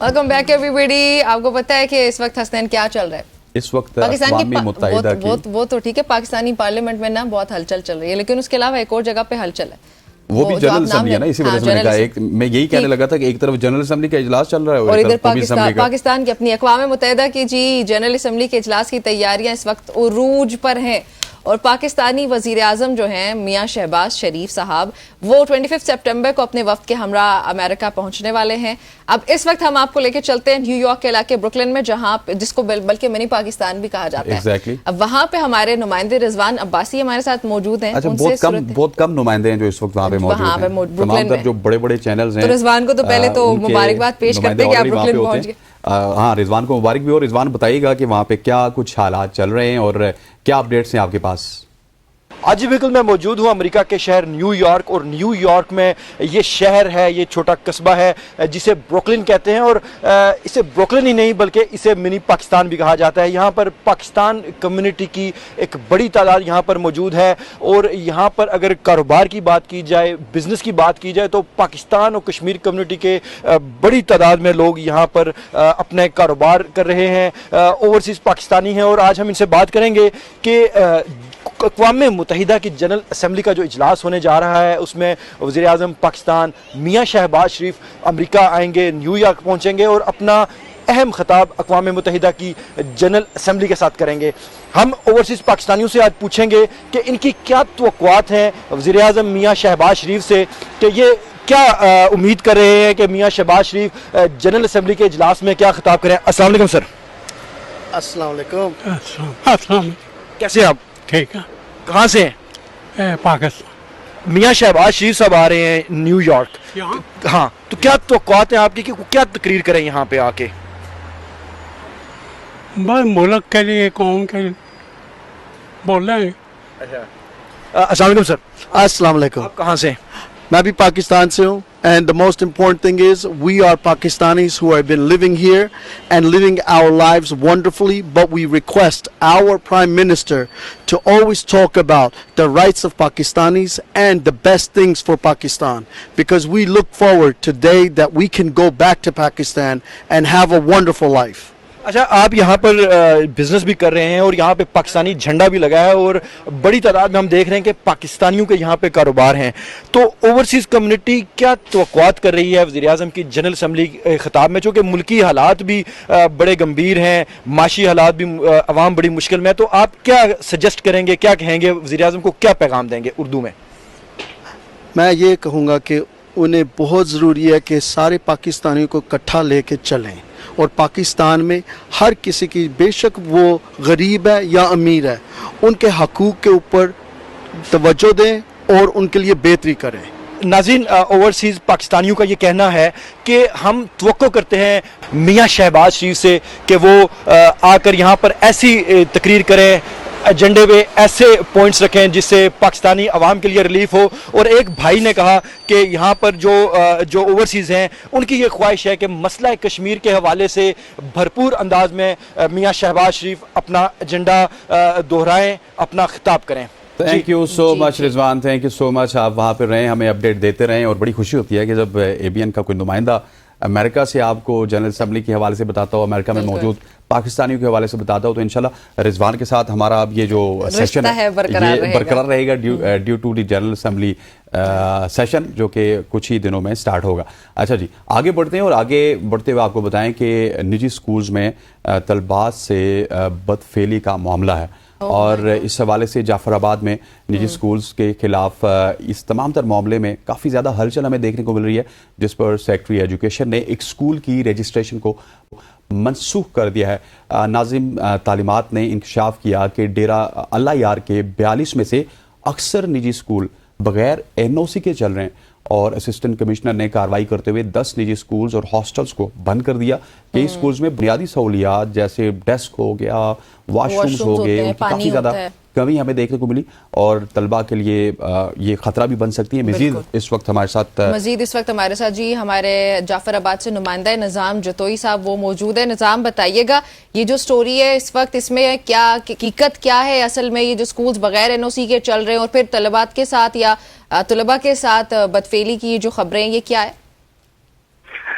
Welcome back everybody. आपको पता है कि इस वक्त हसनैन क्या चल रहा है? इस वक्त पाकिस्तान की मुत्तहिदा की वो तो ठीक है, पाकिस्तानी पार्लियामेंट में ना बहुत हलचल चल रही है, लेकिन उसके अलावा एक और जगह पे हलचल है, वो भी जनरल असेंबली है ना। इसी वजह से मैंने कहा, मैं यही कहने लगा था कि एक तरफ जनरल असेंबली का इजलास चल रहा है और इधर पाकिस्तान की अपनी अक़वाम मुत्तहिदा की जी जनरल असेंबली के इजलास की तैयारियां इस वक्त उरूज पर हैं। और पाकिस्तानी वज़ीर आज़म जो हैं मियाँ शहबाज शरीफ साहब, वो 25 सितंबर को अपने वफ्द के हमरा अमेरिका पहुंचने वाले हैं। अब इस वक्त हम आपको लेके चलते हैं न्यूयॉर्क के इलाके ब्रुकलिन में, जहां जिसको बल्कि मिनी पाकिस्तान भी कहा जाता है। अब वहां पे हमारे नुमाइंदे रिजवान अब्बासी हमारे साथ मौजूद हैं। अच्छा, बहुत कम नुमाइंदे हैं जो इस वक्त वहाँ पे मौजूद हैं, जो बड़े बड़े चैनल्स हैं। तो रिजवान को तो पहले तो मुबारकबाद पेश करते हैं कि आप ब्रुकलिन पहुंच गए। हाँ, रिजवान को मुबारक भी हो। रिजवान बताइएगा कि वहाँ पे क्या कुछ हालात चल रहे हैं और क्या अपडेट्स हैं आपके पास? आज बिल्कुल मैं मौजूद हूँ अमेरिका के शहर न्यूयॉर्क, और न्यूयॉर्क में ये शहर है, ये छोटा कस्बा है जिसे ब्रुकलिन कहते हैं, और इसे ब्रुकलिन ही नहीं बल्कि इसे मिनी पाकिस्तान भी कहा जाता है। यहाँ पर पाकिस्तान कम्युनिटी की एक बड़ी तादाद यहाँ पर मौजूद है, और यहाँ पर अगर कारोबार की बात की जाए, बिज़नेस की बात की जाए, तो पाकिस्तान और कश्मीर कम्युनिटी के बड़ी तादाद में लोग यहाँ पर अपने कारोबार कर रहे हैं, ओवरसीज़ पाकिस्तानी हैं। और आज हम इनसे बात करेंगे कि अक़वाम मुत्तहिदा की जनरल असेंबली का जो इजलास होने जा रहा है, उसमें वज़ीर आज़म पाकिस्तान मियाँ शहबाज शरीफ अमेरिका आएंगे, न्यूयॉर्क पहुँचेंगे और अपना अहम खिताब अक़वाम मुत्तहिदा की जनरल असेंबली के साथ करेंगे। हम ओवरसीज़ पाकिस्तानियों से आज पूछेंगे कि इनकी क्या तवक्कुआत हैं वज़ीर आज़म मियाँ शहबाज शरीफ से, कि ये क्या उम्मीद कर रहे हैं कि मियाँ शहबाज शरीफ जनरल असेंबली के इजलास में क्या खिताब करें। अस्सलाम वालेकुम सर। अस्सलाम वालेकुम। अस्सलाम। कैसे आप? ठीक है। कहाँ से हैं? पाकिस्तान। मियाँ शहबाज शरीफ साहब आ रहे हैं न्यूयॉर्क। हाँ, तो क्या तवक्कुआत हैं आपकी कि क्या तकरीर करें यहाँ पे आके? बस मुल्क के लिए, कौम के लिए बोल रहे हैं। अस्सलाम वालेकुम सर। अस्सलाम वालेकुम। आप कहाँ से? मैं भी पाकिस्तान से हूँ, and the most important thing is we are Pakistanis who have been living here and living our lives wonderfully, but we request our Prime Minister to always talk about the rights of Pakistanis and the best things for Pakistan, because we look forward today that we can go back to Pakistan and have a wonderful life. अच्छा, आप यहाँ पर business भी कर रहे हैं और यहाँ पे पाकिस्तानी झंडा भी लगा है, और बड़ी तादाद में हम देख रहे हैं कि पाकिस्तानियों के यहाँ पे कारोबार हैं, तो ओवरसीज़ कम्युनिटी क्या तवक्कुआत कर रही है वज़ीर आज़म की जनरल असम्बली ख़िताब में, चूँकि मुल्की हालात भी बड़े गंभीर हैं, माशी हालात भी, अवाम बड़ी मुश्किल में है, तो आप क्या सजेस्ट करेंगे, क्या कहेंगे वज़ीर आज़म को, क्या पैगाम देंगे उर्दू में? मैं ये कहूँगा कि उन्हें बहुत ज़रूरी है कि सारे पाकिस्तानियों को इकट्ठा लेके चलें, और पाकिस्तान में हर किसी की, बेशक वो गरीब है या अमीर है, उनके हकूक़ के ऊपर तवज्जो दें और उनके लिए बेहतरी करें। नाज़रीन, ओवरसीज़ पाकिस्तानियों का ये कहना है कि हम तवक्को करते हैं मियाँ शहबाज शरीफ से कि वो आकर यहाँ पर ऐसी तकरीर करें, एजेंडे पे ऐसे पॉइंट्स रखें जिससे पाकिस्तानी अवाम के लिए रिलीफ हो। और एक भाई ने कहा कि यहाँ पर जो ओवरसीज़ हैं उनकी ये ख्वाहिश है कि मसला कश्मीर के हवाले से भरपूर अंदाज में मियाँ शहबाज शरीफ अपना एजेंडा दोहराएं, अपना खिताब करें। Thank you so much Rizwan, thank you so much. आप वहाँ पर रहें, हमें अपडेट देते रहें, और बड़ी खुशी होती है कि जब ABN का कोई नुमाइंदा अमेरिका से आपको जनरल असम्बली के हवाले से बताता हो, अमेरिका में मौजूद पाकिस्तानियों के हवाले से बताता हो, तो इंशाल्लाह रिजवान के साथ हमारा अब ये जो सेशन है बरकरार रहेगा due to the general assembly session, जो कि कुछ ही दिनों में स्टार्ट होगा। अच्छा जी, आगे बढ़ते हैं, और आगे बढ़ते हुए आपको बताएं कि निजी स्कूल्स में तलबात से बदफेली का मामला है, और इस हवाले से जाफराबाद में निजी स्कूल्स के खिलाफ इस तमाम तर मामले में काफ़ी ज़्यादा हलचल हमें देखने को मिल रही है, जिस पर सेक्रेटरी एजुकेशन ने एक स्कूल की रजिस्ट्रेशन को मनसूख कर दिया है। नाज़िम तालीमात ने इंकशाफ किया कि डेरा अल्लाह यार के 42 में से अक्सर निजी स्कूल बगैर NOC के चल रहे हैं, और असिस्टेंट कमिश्नर ने कार्रवाई करते हुए 10 निजी स्कूल्स और हॉस्टल्स को बंद कर दिया। कई स्कूल्स में बुनियादी सहूलियात जैसे डेस्क हो गया, वॉशरूम्स हो गए, उनकी काफ़ी ज़्यादा कमी हमें देखने को मिली, और तलबा के लिए ये खतरा भी बन सकती है। मजीद इस वक्त हमारे साथ जी हमारे जाफराबाद से नुमाइंदा निज़ाम जतोई साहब वो मौजूद है। निज़ाम, बताइएगा ये जो स्टोरी है इस वक्त, इसमें क्या हकीकत क्या है असल में, ये जो स्कूल्स बगैर NOC के चल रहे हैं और फिर तलबात के साथ या तलबा के साथ बदफेली की जो खबरें हैं, ये क्या है?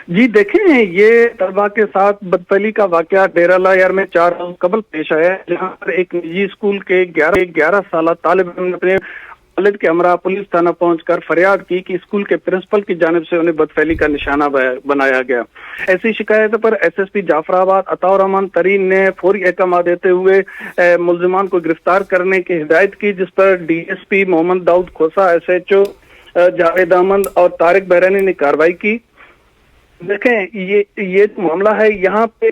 جی دیکھیں، یہ طلبہ کے ساتھ بدفعلی کا واقعہ ڈیرہ لایار میں 4 روز قبل پیش آیا ہے، جہاں پر ایک نجی اسکول کے 11 سالہ طالب علم نے اپنے والد کے ہمراہ پولیس تھانہ پہنچ کر فریاد کی کہ اسکول کے پرنسپل کی جانب سے انہیں بدفعلی کا نشانہ بنایا گیا۔ ایسی شکایت پر ایس ایس پی جعفر آباد عطاء الرحمان ترین نے فوری احکامات دیتے ہوئے ملزمان کو گرفتار کرنے کی ہدایت کی، جس پر D S P Muhammad Dawood Khosa, S H O Javed Ahmed اور طارق بحرانی نے کارروائی کی۔ دیکھیں، یہ معاملہ ہے، یہاں پہ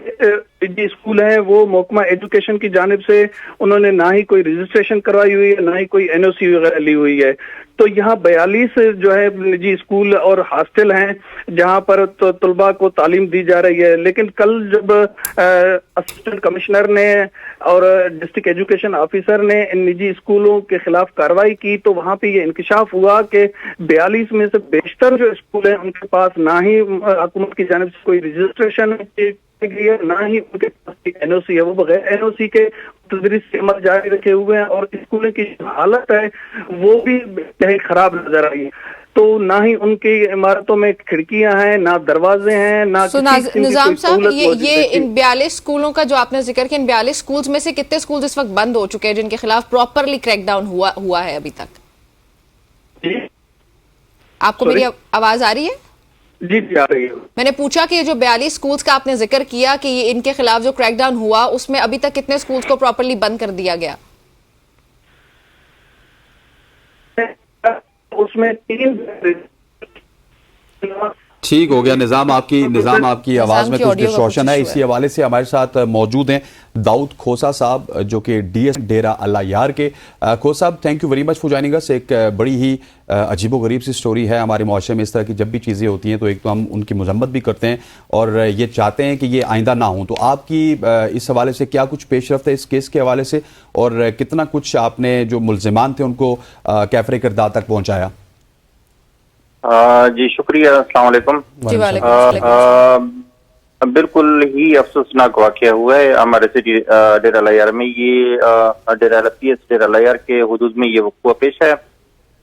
جو اسکول ہے وہ محکمہ ایجوکیشن کی جانب سے انہوں نے نہ ہی کوئی رجسٹریشن کروائی ہوئی ہے، نہ ہی کوئی این او سی وغیرہ لی ہوئی ہے۔ تو یہاں 42 جو ہے نجی اسکول اور ہاسٹل ہیں جہاں پر طلباء کو تعلیم دی جا رہی ہے، لیکن کل جب اسسٹنٹ کمشنر نے اور ڈسٹرکٹ ایجوکیشن آفیسر نے ان نجی اسکولوں کے خلاف کارروائی کی تو وہاں پہ یہ انکشاف ہوا کہ 42 میں سے بیشتر جو اسکول ہیں ان کے پاس نہ ہی حکومت کی جانب سے کوئی رجسٹریشن گئی ہے، نہ ہی ان کے پاس این او سی ہے، وہ بغیر این او سی کے تدریس سے عمل جاری رکھے ہوئے ہیں، اور اسکولوں کی حالت ہے وہ بھی بہت خراب نظر آئی ہے۔ تو نہ ہی ان کی عمارتوں میں کھڑکیاں ہیں، نہ دروازے ہیں، نہ نظام صاحب، یہ ان 42 اسکولوں کا جو آپ نے ذکر کیا، ان 42 اسکولز میں سے کتنے اسکولز اس وقت بند ہو چکے ہیں جن کے خلاف پراپرلی کریک ڈاؤن ہوا ہے ابھی تک؟ آپ کو میری آواز آ رہی ہے؟ جی آ رہی ہے۔ میں نے پوچھا کہ یہ جو 42 اسکولز کا آپ نے ذکر کیا کہ ان کے خلاف جو کریک ڈاؤن ہوا، اس میں ابھی تک کتنے اسکولز کو پراپرلی بند کر دیا گیا؟ اس میں 3 ٹھیک ہو گیا نظام آپ کی آواز میں کچھ ڈسٹورشن ہے، اسی حوالے سے ہمارے ساتھ موجود ہیں داؤد کھوسا صاحب جو کہ ڈی ایس ڈیرہ اللہ یار کے۔ کھوسا صاحب، thank you very much for joining اس۔ ایک بڑی ہی عجیب و غریب سی سٹوری ہے ہمارے معاشرے میں، اس طرح کی جب بھی چیزیں ہوتی ہیں تو ایک تو ہم ان کی مذمت بھی کرتے ہیں اور یہ چاہتے ہیں کہ یہ آئندہ نہ ہوں۔ تو آپ کی اس حوالے سے کیا کچھ پیش رفت ہے اس کیس کے حوالے سے، اور کتنا کچھ آپ نے جو ملزمان تھے ان کو کیفر کردار تک پہنچایا؟ جی شکریہ، السلام علیکم۔ جی وعلیکم السلام۔ بالکل ہی افسوسناک واقعہ ہوا ہے ہمارے سٹی ڈیرہ لایار میں۔ یہ ڈیرہ لایار کے حدود میں یہ وقوع پیش ہے۔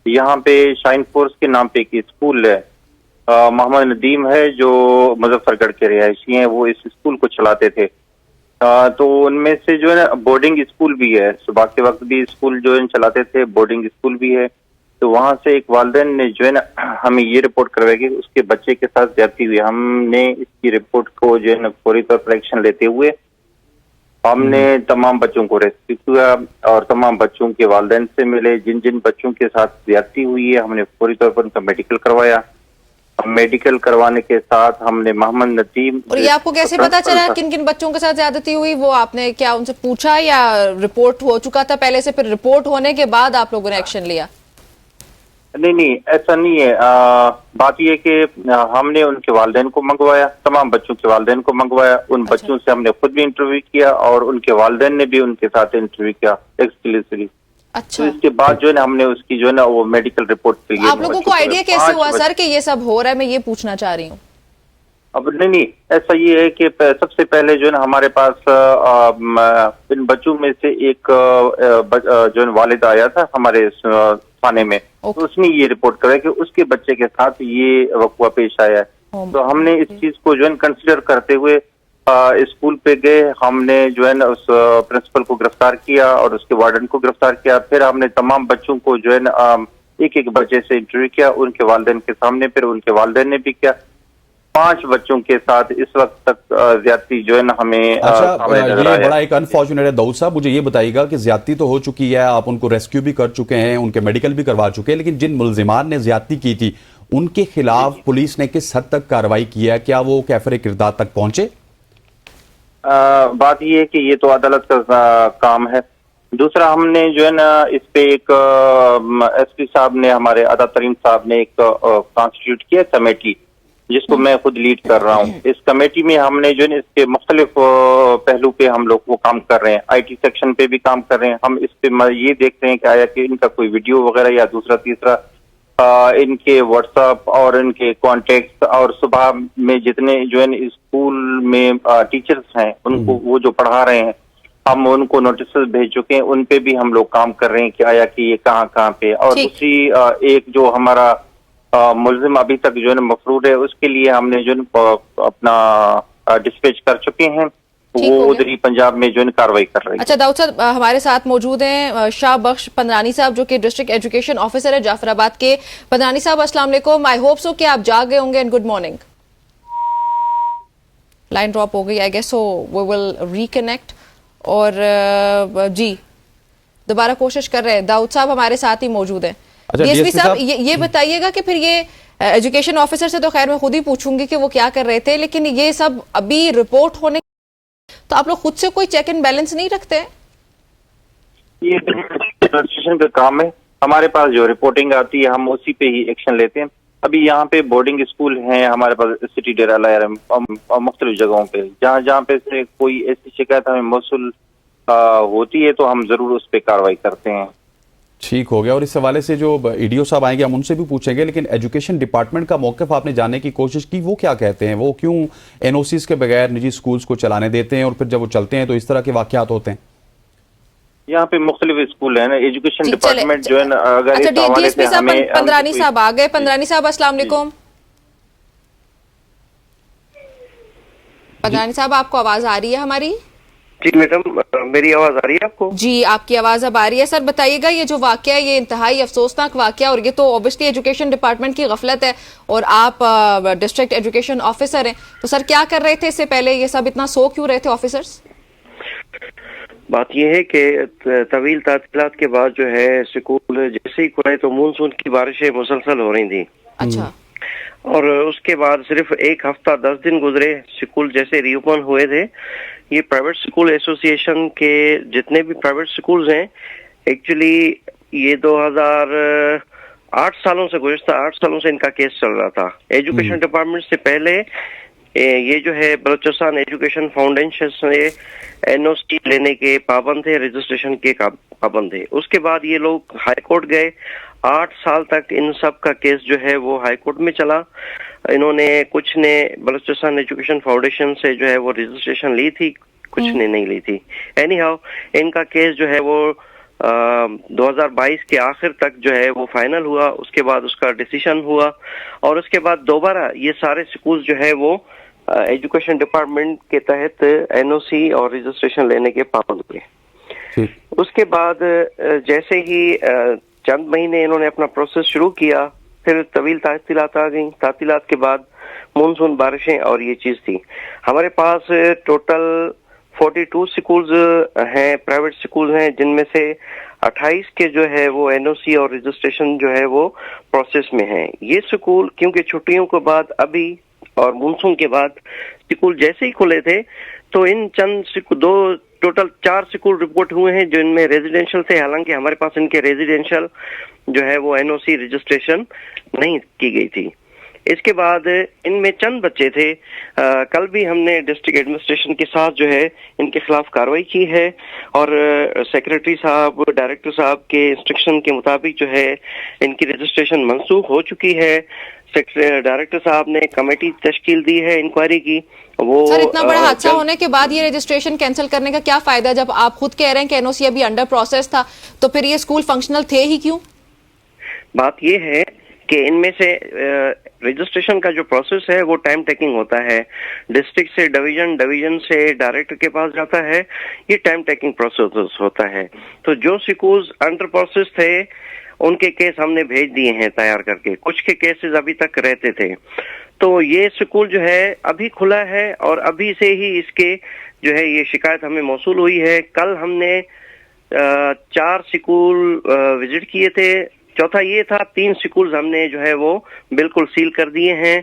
یہاں پہ شائن فورس کے نام پہ ایک اسکول ہے، محمد ندیم ہے جو مظفر گڑھ کے رہائشی ہیں، وہ اس اسکول کو چلاتے تھے۔ تو ان میں سے جو ہے نا بورڈنگ اسکول بھی ہے، صبح کے وقت بھی اسکول جو ہے چلاتے تھے، بورڈنگ اسکول بھی ہے۔ تو وہاں سے ایک والدین نے جو ہے نا ہمیں یہ رپورٹ کروائی کہ اس کے بچے کے ساتھ زیادتی ہوئی۔ ہم نے اس کی رپورٹ کو جو ہے نا فوری طور پر ایکشن لیتے ہوئے ہم نے تمام بچوں کو ریسکیو کیا اور تمام بچوں کے والدین سے ملے۔ جن بچوں کے ساتھ زیادتی ہوئی ہے ہم نے فوری طور پر ان کا میڈیکل کروایا۔ میڈیکل کروانے کے ساتھ ہم نے محمد ندیم۔ اور یہ آپ کو کیسے پتا چلا کن کن بچوں کے ساتھ زیادتی ہوئی؟ وہ آپ نے کیا ان سے پوچھا یا رپورٹ ہو چکا تھا پہلے سے، پھر رپورٹ ہونے کے بعد آپ لوگوں نے ایکشن لیا؟ نہیں ایسا نہیں ہے۔ بات یہ کہ ہم نے ان کے والدین کو منگوایا، تمام بچوں کے والدین کو منگوایا، ان بچوں سے ہم نے خود بھی انٹرویو کیا اور ان کے والدین نے بھی ان کے ساتھ انٹرویو کیا ایکسکلوسیولی۔ اچھا، اس کے بعد جو ہے نا ہم نے اس کی جو ہے نا وہ میڈیکل رپورٹ۔ آپ لوگوں کو آئیڈیا کیسے ہوا سر کہ یہ سب ہو رہا ہے؟ میں یہ پوچھنا چاہ رہی ہوں۔ اب نہیں ایسا یہ ہے کہ سب سے پہلے جو ہے نا ہمارے پاس ان بچوں میں سے ایک جو ہے والد آیا تھا ہمارے تھانے میں، تو اس نے یہ رپورٹ کرا کہ اس کے بچے کے ساتھ یہ وقوع پیش آیا ہے۔ تو ہم نے اس چیز کو جو ہے کنسیڈر کرتے ہوئے اسکول پہ گئے، ہم نے جو ہے نا اس پرنسپل کو گرفتار کیا اور اس کے وارڈن کو گرفتار کیا۔ پھر ہم نے تمام بچوں کو جو ہے نا ایک ایک بچے سے انٹرویو کیا ان کے والدین کے سامنے، پھر ان کے والدین نے بھی کیا۔ 5 بچوں کے ساتھ اس وقت تک زیادتی جو ہے نا ہمیں یہ بڑا ایک انفارچونیٹ ہے۔ داؤد صاحب مجھے یہ بتائیے گا کہ زیادتی تو ہو چکی ہے، آپ ان کو ریسکیو بھی کر چکے ہیں، ان کے میڈیکل بھی کروا چکے ہیں، لیکن جن ملزمان نے زیادتی کی تھی ان کے خلاف پولیس نے کس حد تک کارروائی کی ہے؟ کیا وہ کیفر کردار تک پہنچے؟ بات یہ ہے کہ یہ تو عدالت کا کام ہے۔ دوسرا ہم نے جو ہے نا اس پہ ایک ایس پی صاحب نے، ہمارے ادا ترین صاحب نے ایک کانسٹیٹیوٹ کیا کمیٹی جس کو میں خود لیڈ کر رہا ہوں۔ اس کمیٹی میں ہم نے جو ہے اس کے مختلف پہلو پہ ہم لوگ وہ کام کر رہے ہیں، آئی ٹی سیکشن پہ بھی کام کر رہے ہیں۔ ہم اس پہ یہ دیکھ رہے ہیں کہ آیا کہ ان کا کوئی ویڈیو وغیرہ یا دوسرا تیسرا ان کے واٹس ایپ اور ان کے کانٹیکٹس، اور صبح میں جتنے جو ہے اسکول میں ٹیچرز ہیں ان کو وہ جو پڑھا رہے ہیں ہم ان کو نوٹسز بھیج چکے ہیں، ان پہ بھی ہم لوگ کام کر رہے ہیں کہ آیا کہ یہ کہاں پہ۔ اور دوسری ایک جو ہمارا मुलजिम अभी तक जो है ना मफरूर है, उसके लिए हमने जो है अपना डिस्पैच कर चुके हैं, ठीक वो हो गया। उधर ही पंजाब में जो है कार्रवाई कर रही है। अच्छा दाऊद साहब, हमारे साथ मौजूद हैं शाह बख्श पंद्रानी साहब, जो कि डिस्ट्रिक्ट एजुकेशन ऑफिसर है जाफराबाद के। पंद्रानी साहब अस्सलाम वालेकुम, आई होप सो कि आप जाग गए होंगे and good morning. Line drop हो गई I guess, so we will reconnect. और जी दोबारा कोशिश कर रहे हैं। दाऊद साहब हमारे साथ ही मौजूद हैं। अच्छा, डीएसपी DSP साहब, साहब, ये बताइएगा कि फिर ये एजुकेशन ऑफिसर से तो खैर मैं खुद ही पूछूंगी कि वो क्या कर रहे थे, लेकिन ये सब अभी रिपोर्ट होने तो आप लोग खुद से कोई चेक एंड बैलेंस नहीं रखते हैं? ये रजिस्ट्रेशन का काम है, हमारे पास जो रिपोर्टिंग आती है हम उसी पे ही एक्शन लेते हैं। अभी यहाँ पे बोर्डिंग स्कूल हैं हमारे पास सिटी डेरा लायर मुख्तलिफ जगहों पे, जहाँ जहाँ पे से कोई ऐसी शिकायत हमें मौसूल होती है तो हम जरूर उस पर कार्रवाई करते हैं। ठीक हो गया। और इस हवाले से जो ईडीओ साहब आएंगे हम उनसे भी पूछेंगे, लेकिन एजुकेशन डिपार्टमेंट का मौक़िफ़ आपने जानने की कोशिश की, वो क्या कहते हैं? वो क्यों एनओसीज के बगैर निजी स्कूल्स को चलाने देते हैं और फिर जब वो चलते हैं तो इस तरह के वाक़यात होते हैं? यहाँ पे मुख्तलिफ स्कूल है ना, एजुकेशन जी, डिपार्टमेंट जो है ना, अगर अच्छा इस हवाले डीएसपी से साहब हमें पंद्रानी साहब आ गए। पंद्रानी साहब अस्सलाम वालेकुम। पंद्रानी साहब, आपको आवाज आ रही है हमारी? जी मैडम, मेरी आवाज आ रही है आपको? जी आपकी आवाज अब आ रही है। सर बताइएगा, ये जो वाकया है ये इंतहाई अफसोसनाक वाकया, और ये तो ऑब्वियसली एजुकेशन डिपार्टमेंट की गफलत है, और आप डिस्ट्रिक्ट एजुकेशन ऑफिसर हैं, तो सर क्या कर रहे थे इससे पहले? ये सब इतना सो क्यों रहे थे ऑफिसर्स? बात यह है कि तवील तातीलात के बाद जो है स्कूल जैसे ही खुले तो मानसून की बारिशें मुसलसल हो रही थी। अच्छा। और उसके बाद सिर्फ एक हफ्ता 10 दिन गुजरे स्कूल जैसे रीओपन हुए थे। ये प्राइवेट स्कूल एसोसिएशन के जितने भी प्राइवेट स्कूल्स हैं, एक्चुअली ये 2008 सालों से गुज़श्ता 8 सालों से इनका केस चल रहा था। एजुकेशन डिपार्टमेंट से पहले ये जो है बलोचिस्तान एजुकेशन फाउंडेशन से एनओसी लेने के पाबंद थे, रजिस्ट्रेशन के पाबंद थे। उसके बाद ये लोग हाई कोर्ट गए। 8 साल तक इन सब का केस जो है वो हाई कोर्ट में चला। इन्होंने कुछ ने बलोचिस्तान एजुकेशन फाउंडेशन से जो है वो रजिस्ट्रेशन ली थी, कुछ ने नहीं ली थी। एनी हाउ इनका केस जो है वो 2022 के आखिर तक जो है वो फाइनल हुआ। उसके बाद उसका डिसीजन हुआ और उसके बाद दोबारा ये सारे स्कूल जो है वो एजुकेशन डिपार्टमेंट के तहत एनओसी और रजिस्ट्रेशन लेने के पाबंद हुए। उसके बाद जैसे ही चंद महीने इन्होंने अपना प्रोसेस शुरू किया, फिर तवील तातीलात आ गई। तातीलात के बाद मानसून बारिशें और ये चीज थी। हमारे पास टोटल 42 स्कूल्स हैं, प्राइवेट स्कूल हैं, जिनमें से 28 के जो है वो एनओसी और रजिस्ट्रेशन जो है वो प्रोसेस में है। ये स्कूल क्योंकि छुट्टियों के बाद अभी और मानसून के बाद स्कूल जैसे ही खुले थे, तो इन टोटल 4 स्कूल रिपोर्ट हुए हैं जो इनमें रेजिडेंशियल थे। हालांकि हमारे पास इनके रेजिडेंशियल जो है वो एनओसी रजिस्ट्रेशन नहीं की गई थी। इसके बाद इनमें चंद बच्चे थे। कल भी हमने डिस्ट्रिक्ट एडमिनिस्ट्रेशन के साथ जो है इनके खिलाफ कार्रवाई की है और सेक्रेटरी साहब, डायरेक्टर साहब के इंस्ट्रक्शन के मुताबिक जो है इनकी रजिस्ट्रेशन मंसूख हो चुकी है। डायरेक्टर साहब ने कमेटी तश्कील दी है इंक्वायरी की। वो सर इतना बड़ा हादसा होने के बाद ये रजिस्ट्रेशन कैंसिल करने का क्या फायदा? जब आप खुद कह रहे हैं कि एनओसी अभी अंडर प्रोसेस था, तो फिर ये स्कूल फंक्शनल थे ही क्यों? बात ये है कि इनमें से रजिस्ट्रेशन का जो प्रोसेस है वो टाइम टेकिंग होता है। डिस्ट्रिक्ट से डिवीजन, डिवीजन से डायरेक्टर के पास जाता है, ये टाइम टेकिंग प्रोसेस होता है। तो जो स्कूल्स अंडर प्रोसेस थे उनके केस हमने भेज दिए हैं तैयार करके, कुछ के केसेस अभी तक रहते थे। तो ये स्कूल जो है अभी खुला है और अभी से ही इसके जो है ये शिकायत हमें मौसूल हुई है। कल हमने 4 स्कूल विजिट किए थे, चौथा ये था। 3 स्कूल हमने जो है वो बिल्कुल सील कर दिए हैं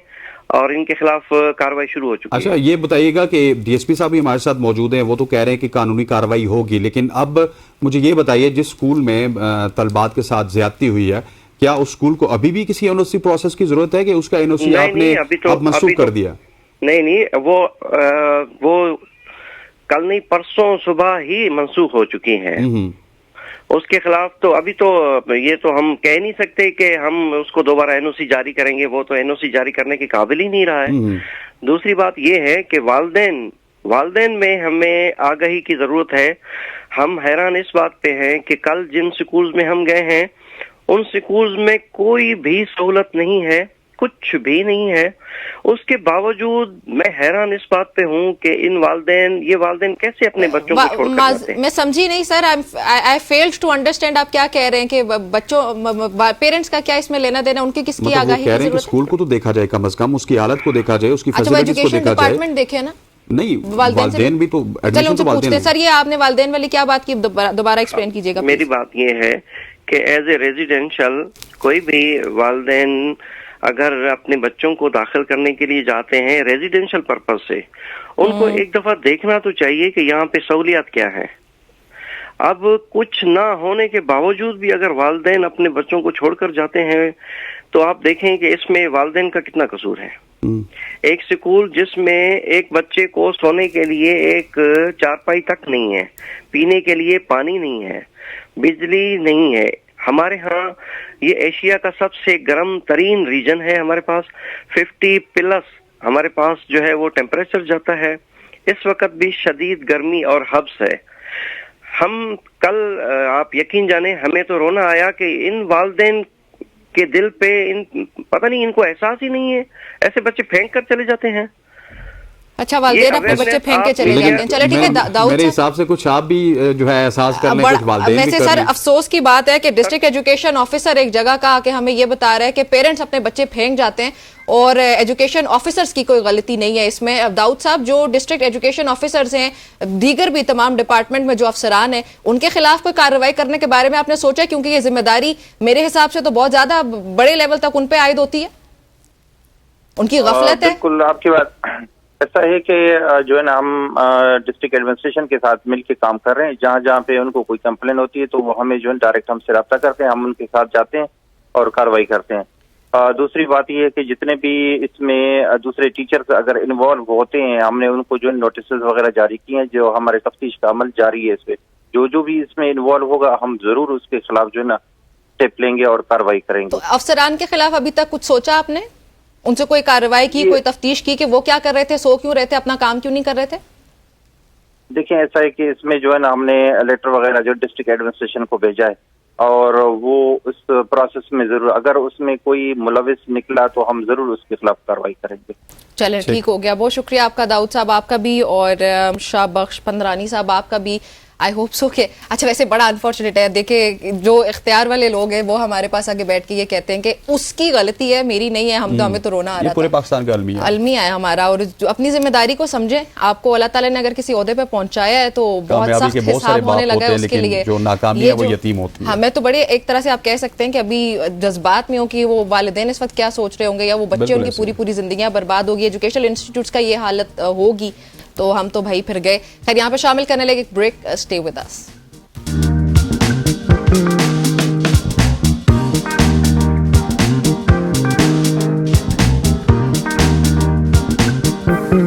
और इनके खिलाफ कार्रवाई शुरू हो चुकी है। अच्छा, ये बताइएगा कि डीएसपी साहब भी हमारे साथ मौजूद हैं, वो तो कह रहे हैं कि कानूनी कार्रवाई होगी, लेकिन अब मुझे ये बताइए जिस स्कूल में तलबात के साथ ज्यादती हुई है, क्या उस स्कूल को अभी भी किसी एनओसी प्रोसेस की जरूरत है कि उसका एनओसी आपने अब मंसूख कर दिया? नहीं, वो कल नहीं परसों सुबह ही मंसूख हो चुकी हैं। उसके खिलाफ तो अभी तो ये तो हम कह नहीं सकते कि हम उसको दोबारा एनओसी जारी करेंगे, वो तो एनओसी जारी करने के काबिल ही नहीं रहा है। दूसरी बात ये है कि वालदेन में हमें आगाही की जरूरत है। हम हैरान इस बात पे हैं कि कल जिन स्कूल्स में हम गए हैं उन स्कूल्स में कोई भी सहूलत नहीं है, कुछ भी नहीं है। उसके बावजूद मैं हैरान इस बात पे हूँ कि ये वालिदैन कैसे अपने बच्चों को छोड़कर जाते हैं। मैं समझी नहीं sir, I failed to understand. आप क्या कह रहे हैं कि बच्चों पेरेंट्स का क्या इसमें लेना देना, उनकी किसकी आगाही कह रहे हैं कि स्कूल को तो देखा जाए, कम से कम उसकी हालत को देखा जाए, उसकी फैसिलिटीज को देखा जाए। डिपार्टमेंट देखे ना, नहीं वालिदैन भी तो चलो उनसे पूछते सर, ये आपने वालिदैन वाली क्या बात की, दोबारा एक्सप्लेन कीजिएगा। मेरी बात ये है कि एज ए रेजिडेंशियल कोई भी वालिदैन अगर अपने बच्चों को दाखिल करने के लिए जाते हैं रेजिडेंशियल पर्पज से, उनको एक दफा देखना तो चाहिए कि यहाँ पे सहूलियत क्या है। अब कुछ ना होने के बावजूद भी अगर वालिदैन अपने बच्चों को छोड़कर जाते हैं तो आप देखें कि इसमें वालिदैन का कितना कसूर है। एक स्कूल जिसमें एक बच्चे को सोने के लिए एक चारपाई तक नहीं है, पीने के लिए पानी नहीं है, बिजली नहीं है। हमारे यहाँ ये एशिया का सबसे गर्म तरीन रीजन है, हमारे पास 50+ हमारे पास जो है वो टेम्परेचर जाता है। इस वक्त भी शदीद गर्मी और हब्स है। हम कल आप यकीन जाने हमें तो रोना आया कि इन वालिदैन के दिल पे पता नहीं इनको एहसास ही नहीं है, ऐसे बच्चे फेंक कर चले जाते हैं। अच्छा, वालिदैन अपने बच्चे फेंक के चले जाते हैं। चले ठीक है दाऊद, मेरे हिसाब से कुछ आप भी जो है एहसास कर लें, कुछ वालिदैन भी वैसे सर अफसोस की बात है कि डिस्ट्रिक्ट एजुकेशन ऑफिसर एक जगह का आके हमें ये बता रहा है कि पेरेंट्स अपने बच्चे फेंक जाते हैं और एजुकेशन ऑफिसर्स की कोई गलती नहीं है इसमें। अब दाऊद साहब, जो डिस्ट्रिक्ट एजुकेशन ऑफिसर्स हैं, दीगर भी तमाम डिपार्टमेंट में जो अफसरान हैं, उनके खिलाफ कोई कार्रवाई करने के बारे में आपने सोचा? क्योंकि ये जिम्मेदारी मेरे हिसाब से तो बहुत ज्यादा बड़े लेवल तक उन पे आयद होती है, उनकी गफलत है। बिल्कुल आपकी बात ऐसा है कि जो है ना हम डिस्ट्रिक्ट एडमिनिस्ट्रेशन के साथ मिलकर काम कर रहे हैं। जहाँ जहाँ पे उनको कोई कंप्लेन होती है तो वो हमें जो है डायरेक्ट हमसे रब्ता करते हैं, हम उनके साथ जाते हैं और कार्रवाई करते हैं। दूसरी बात ये है कि जितने भी इसमें दूसरे टीचर्स अगर इन्वॉल्व होते हैं, हमने उनको जो नोटिस वगैरह जारी किए हैं, जो हमारे तफ्तीश का अमल जारी है। इस पे जो भी इसमें इन्वॉल्व होगा हम जरूर उसके खिलाफ जो है ना स्टेप लेंगे और कार्रवाई करेंगे। तो अफसरान के खिलाफ अभी तक कुछ सोचा आपने? उनसे कोई कार्रवाई की, कोई तफ्तीश की कि वो क्या कर रहे थे, सो क्यों रहे थे, अपना काम क्यों नहीं कर रहे थे? देखिए ऐसा है कि इसमें जो है ना हमने लेटर वगैरह जो डिस्ट्रिक्ट एडमिनिस्ट्रेशन को भेजा है और वो उस प्रोसेस में जरूर अगर उसमें कोई मुलविस निकला तो हम जरूर उसके खिलाफ कार्रवाई करेंगे। चले ठीक हो गया, बहुत शुक्रिया आपका दाऊद साहब, आपका भी, और शाहबख्श पंदरानी साहब आपका भी। आई होप सो के अच्छा, वैसे बड़ा अनफॉर्चुनेट है, देखिए जो इख्तियार वाले लोग हैं वो हमारे पास आके बैठ के ये कहते हैं कि उसकी गलती है, मेरी नहीं है, हमें तो रोना आ रहा था। पूरे पाकिस्तान का अलमिया है हमारा। और जो अपनी जिम्मेदारी को समझे, आपको अल्लाह ताला ने अगर किसी ओहदे पे पहुंचाया है तो बहुत सख्त हिसाब होने लगा है उसके लिए। जो नाकामी है वो यतीम होती है। हमें तो बड़े एक तरह से आप कह सकते हैं कि अभी जज्बात में हो कि वो वालिदैन इस वक्त क्या सोच रहे होंगे, या वो बच्चे उनकी पूरी जिंदगियां बर्बाद होगी, एजुकेशनल इंस्टीट्यूट्स का ये हालत होगी, तो हम तो भाई फिर गए। खैर यहाँ पे शामिल करने लगे ब्रेक, स्टे विद अस।